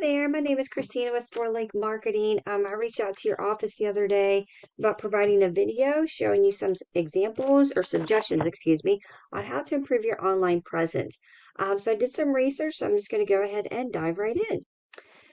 there, my name is Christina with Four Link Marketing. I reached out to your office the other day about providing a video showing you some examples or suggestions, excuse me, on how to improve your online presence. So I did some research, so I'm just going to go ahead and dive right in.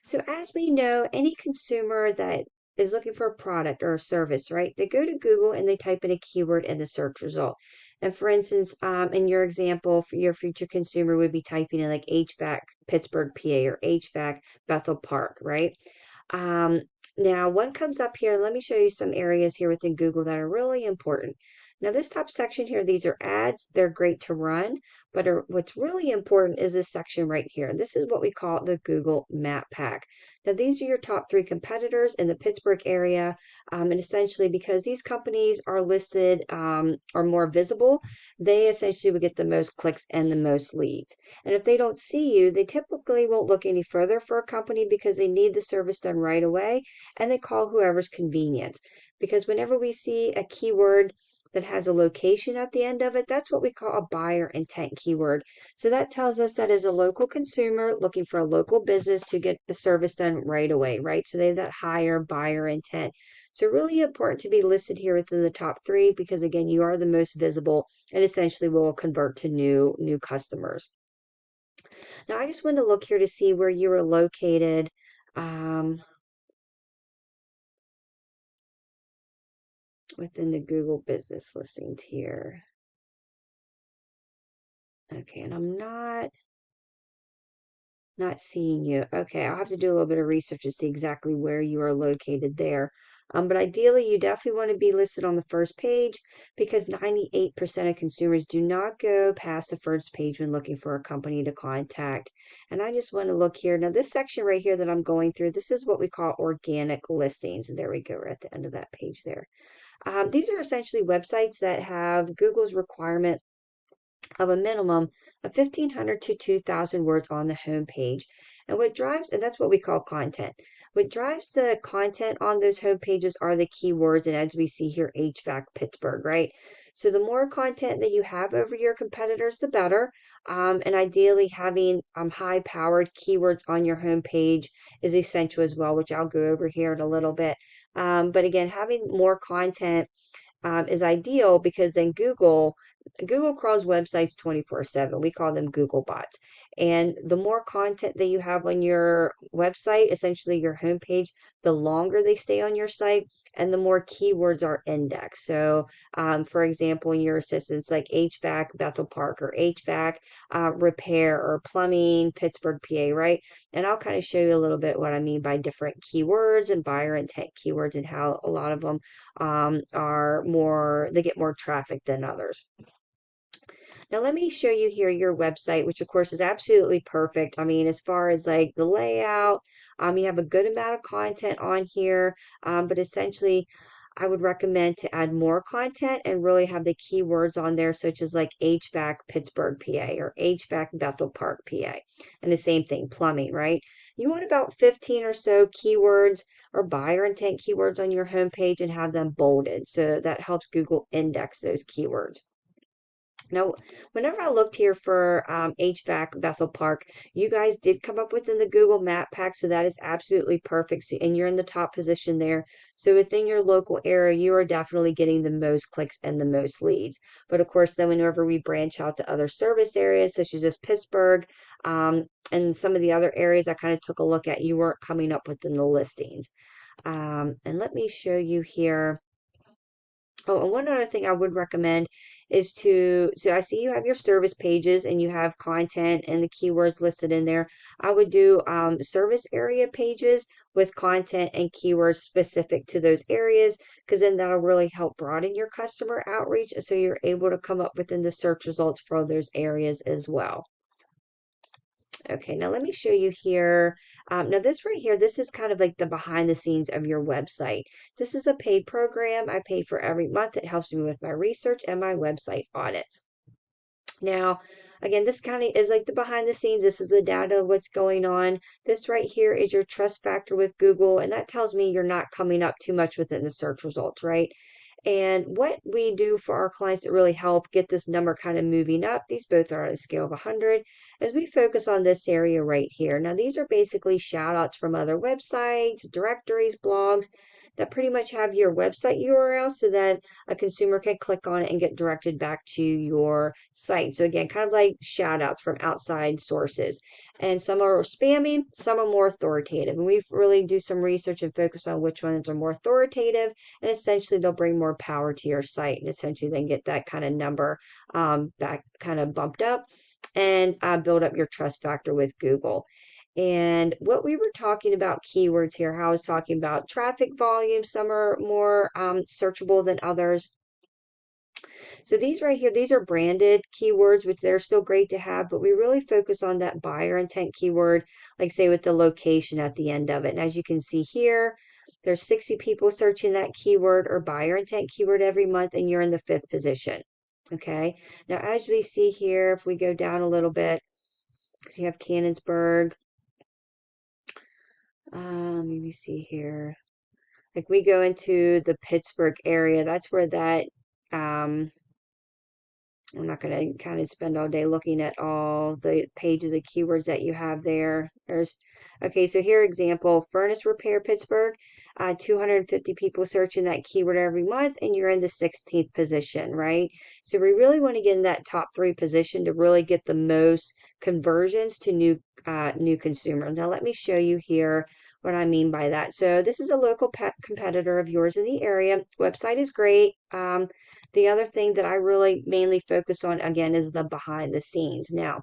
So as we know, any consumer that is looking for a product or a service, right? They go to Google and they type in a keyword in the search result. And for instance, in your example, for your future consumer would be typing in like HVAC Pittsburgh, PA, or HVAC Bethel Park, right? Um, Now, one comes up here. Let me show you some areas here within Google that are really important. Now, this top section here, these are ads. They're great to run, but what's really important is this section right here. This is what we call the Google Map Pack. Now, these are your top three competitors in the Pittsburgh area. And essentially, because these companies are listed or more visible, they essentially would get the most clicks and the most leads. And if they don't see you, they typically won't look any further for a company because they need the service done right away and they call whoever's convenient. Because whenever we see a keyword that has a location at the end of it, that's what we call a buyer intent keyword. So that tells us that is a local consumer looking for a local business to get the service done right away, right? So they have that higher buyer intent. So really important to be listed here within the top three because again, you are the most visible and essentially will convert to new customers. Now I just wanted to look here to see where you are located. Within the Google business listings here. Okay, and I'm not seeing you. Okay, I'll have to do a little bit of research to see exactly where you are located there. But ideally, you definitely want to be listed on the first page because 98% of consumers do not go past the first page when looking for a company to contact. And I just want to look here. Now, this section right here that I'm going through, this is what we call organic listings. And there we go, we're at the end of that page there. These are essentially websites that have Google's requirement of a minimum of 1,500 to 2,000 words on the home page. And that's what we call content. What drives the content on those home pages are the keywords, and as we see here, HVAC Pittsburgh, right? So the more content that you have over your competitors, the better. And ideally, having high-powered keywords on your home page is essential as well, which I'll go over here in a little bit. But again, having more content is ideal because then Google crawls websites 24/7. We call them Google bots. And the more content that you have on your website, essentially your homepage, the longer they stay on your site and the more keywords are indexed. So, for example, in your assistance like HVAC Bethel Park or HVAC repair or plumbing Pittsburgh, PA, right? And I'll kind of show you a little bit what I mean by different keywords and buyer intent keywords and how a lot of them they get more traffic than others. Now let me show you here your website, which of course is absolutely perfect. I mean, as far as like the layout, you have a good amount of content on here, but essentially I would recommend to add more content and really have the keywords on there, such as like HVAC Pittsburgh, PA, or HVAC Bethel Park, PA. And the same thing, plumbing, right? You want about 15 or so keywords or buyer intent keywords on your homepage and have them bolded. So that helps Google index those keywords. Now, whenever I looked here for HVAC Bethel Park, you guys did come up within the Google Map Pack, so that is absolutely perfect. So, and you're in the top position there. So within your local area, you are definitely getting the most clicks and the most leads. But of course, then whenever we branch out to other service areas, such as just Pittsburgh and some of the other areas I kind of took a look at, you weren't coming up within the listings. And let me show you here. Oh, and one other thing I would recommend is so I see you have your service pages and you have content and the keywords listed in there. I would do service area pages with content and keywords specific to those areas because then that'll really help broaden your customer outreach so you're able to come up within the search results for those areas as well. Okay, now let me show you here. Now this right here, this is kind of like the behind the scenes of your website. This is a paid program I pay for every month. It helps me with my research and my website audits. Now, again, this kind of is like the behind the scenes. This is the data of what's going on. This right here is your trust factor with Google, and that tells me you're not coming up too much within the search results, right? And what we do for our clients that really help get this number kind of moving up, these both are on a scale of 100, is we focus on this area right here. Now, these are basically shout outs from other websites, directories, blogs that pretty much have your website URL so that a consumer can click on it and get directed back to your site. So again, kind of like shout outs from outside sources. And some are spammy, some are more authoritative. And we really do some research and focus on which ones are more authoritative, and essentially they'll bring more power to your site, and essentially then get that kind of number back kind of bumped up, and build up your trust factor with Google. And what we were talking about keywords here, how I was talking about traffic volume, some are more searchable than others. So these right here, these are branded keywords, which they're still great to have, but we really focus on that buyer intent keyword, like say with the location at the end of it. And as you can see here, there's 60 people searching that keyword or buyer intent keyword every month, and you're in the 5th position. Okay. Now, as we see here, if we go down a little bit, so you have Canonsburg. Let me see here. Like we go into the Pittsburgh area, that's where that I'm not going to kind of spend all day looking at all the pages of keywords that you have there. Okay, so here example, furnace repair Pittsburgh, 250 people searching that keyword every month, and you're in the 16th position, right? So we really want to get in that top 3 position to really get the most conversions to new consumers. Now let me show you here what I mean by that. So this is a local competitor of yours in the area. Website is great. The other thing that I really mainly focus on, again, is the behind the scenes. Now,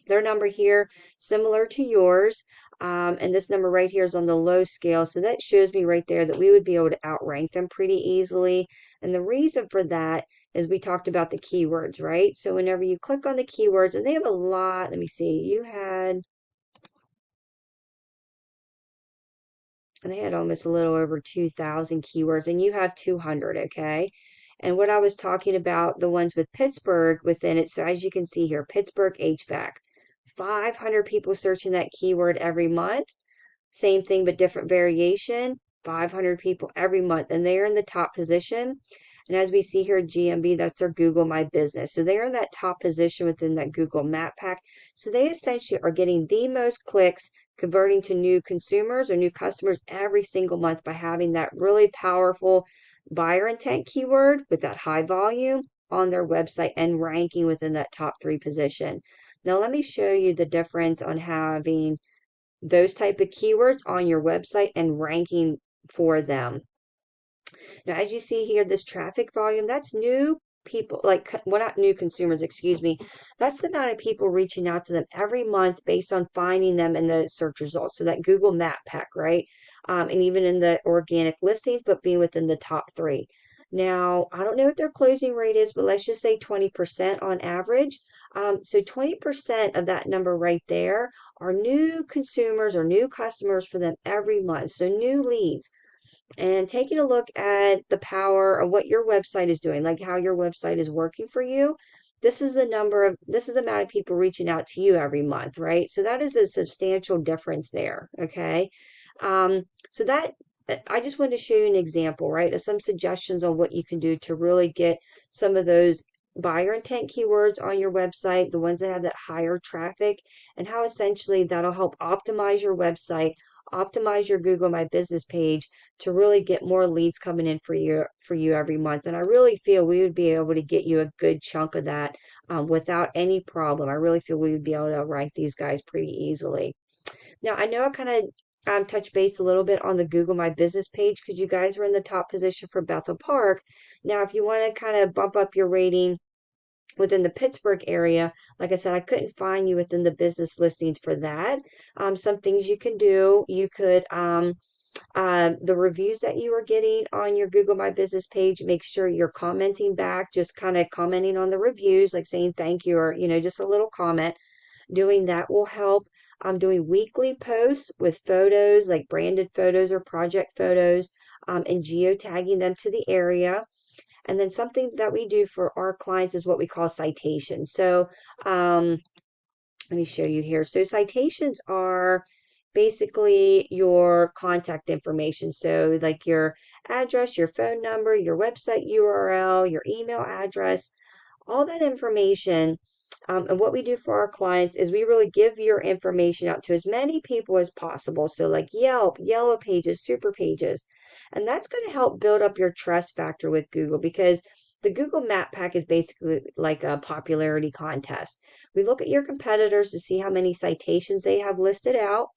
their number here, similar to yours, and this number right here is on the low scale. So that shows me right there that we would be able to outrank them pretty easily. And the reason for that is we talked about the keywords, right? So whenever you click on the keywords, and they have a lot, let me see, they had almost a little over 2,000 keywords, and you have 200, okay? And what I was talking about, the ones with Pittsburgh within it, so as you can see here, Pittsburgh HVAC, 500 people searching that keyword every month. Same thing, but different variation, 500 people every month, and they are in the top position. And as we see here, GMB, that's their Google My Business. So they are in that top position within that Google Map Pack. So they essentially are getting the most clicks, converting to new consumers or new customers every single month by having that really powerful buyer intent keyword with that high volume on their website and ranking within that top 3 position. Now, let me show you the difference on having those type of keywords on your website and ranking for them. Now, as you see here, this traffic volume, that's new people, like, well, not new consumers, excuse me. That's the amount of people reaching out to them every month based on finding them in the search results. So that Google Map Pack, right? And even in the organic listings, but being within the top 3. Now, I don't know what their closing rate is, but let's just say 20% on average. So 20% of that number right there are new consumers or new customers for them every month. So new leads. And taking a look at the power of what your website is doing, like how your website is working for you. This is the amount of people reaching out to you every month, right? So that is a substantial difference there, okay? So that I just wanted to show you an example, right, of some suggestions on what you can do to really get some of those buyer intent keywords on your website, the ones that have that higher traffic, and how essentially that'll help optimize your website, optimize your Google My Business page to really get more leads coming in for you every month. And I really feel we would be able to get you a good chunk of that without any problem. I really feel we would be able to rank these guys pretty easily. Now, I know I kind of touched base a little bit on the Google My Business page because you guys were in the top position for Bethel Park. Now, if you want to kind of bump up your rating within the Pittsburgh area, like I said, I couldn't find you within the business listings for that. Some things you can do, you could the reviews that you are getting on your Google My Business page, make sure you're commenting back, just kind of commenting on the reviews, like saying thank you or, just a little comment. Doing that will help. I'm doing weekly posts with photos, like branded photos or project photos, and geotagging them to the area. And then something that we do for our clients is what we call citations. So let me show you here. So citations are basically your contact information. So, like your address, your phone number, your website URL, your email address, all that information. And what we do for our clients is we really give your information out to as many people as possible. So, like Yelp, Yellow Pages, Super Pages. And that's going to help build up your trust factor with Google because the Google Map Pack is basically like a popularity contest. We look at your competitors to see how many citations they have listed out,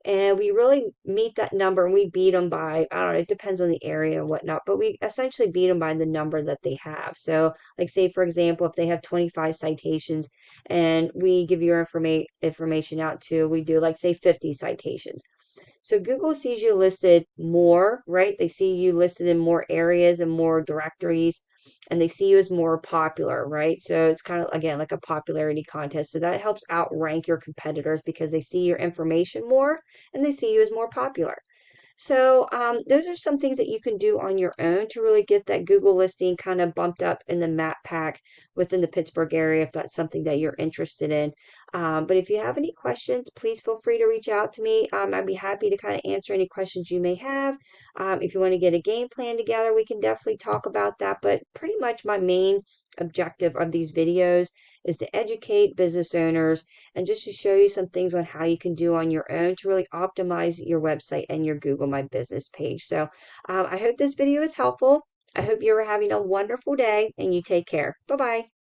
and we really meet that number and we beat them by, I don't know, it depends on the area and whatnot, but we essentially beat them by the number that they have. So, like, say, for example, if they have 25 citations and we give your information out to, we do, like, say, 50 citations. So Google sees you listed more, right? They see you listed in more areas and more directories, and they see you as more popular, right? So it's kind of, again, like a popularity contest. So that helps outrank your competitors because they see your information more and they see you as more popular. So, those are some things that you can do on your own to really get that Google listing kind of bumped up in the map pack within the Pittsburgh area if that's something that you're interested in. But if you have any questions, please feel free to reach out to me. I'd be happy to kind of answer any questions you may have. If you want to get a game plan together, we can definitely talk about that. But pretty much my main objective of these videos is to educate business owners and just to show you some things on how you can do on your own to really optimize your website and your Google My Business page. So I hope this video is helpful. I hope you're having a wonderful day and you take care. Bye bye.